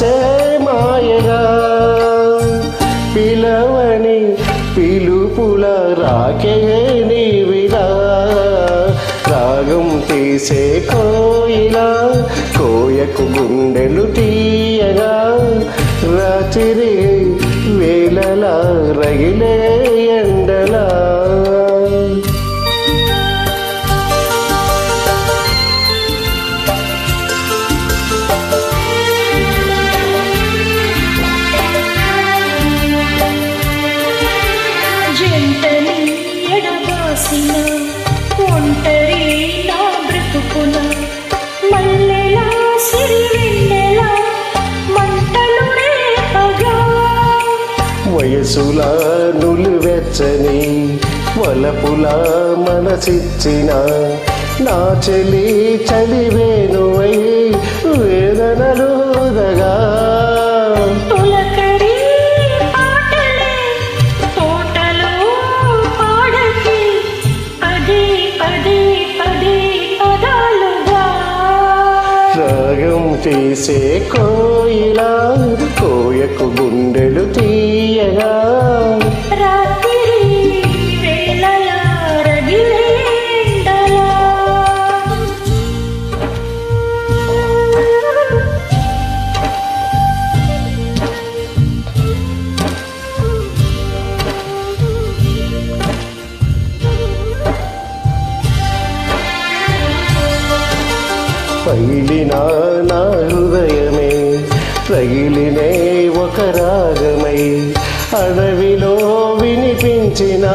దాచే మాయగా పిలవని పిలుపుల రాకే నీవిలా రాగం తీసే కోయిలా కోయకు గుండెలు తీయగా రాత్రి వేళలా రగిలే ఎండలా జంటని ఎడబాసిన ఒంటరి నా బ్రతుకున మల్లెలా సిరివెన్నెలా మంటలు రేపగా వయసులా నులివెచ్చని వలపులా మనసిచ్చిన నా చెలి చలివేనువై వేదనలుదగా తొలకరి పాటలే తోటలో పాడకి పదే పదే పదే పదాలుగా రాగం తీసే కోయిలా కోయకు గుండెలు తీయగా రాత్రి వేళలా రగిలే ఎండలా పగిలిన నా హృదయమే రగిలినే ఒక రాగమై అడవిలో వినిపించిన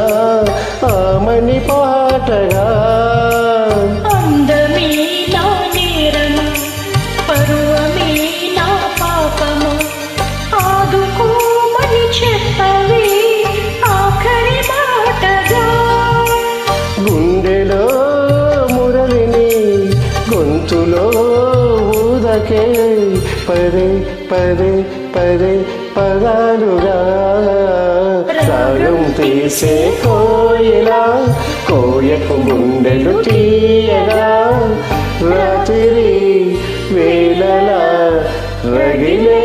ఆమని పాటగా అందమే నా నేరమా పరువమే నా పాపమా ఆదుకోమని చెప్పవే ఆఖరి మాటగా గుండెలో మురళిని గొంతులో ఊదకే పదే పదే పదే పదాలుగా రాగం తీసే కోయిలా కోయకు గుండెలు తీయగా రాత్రి వేళలా రగిలే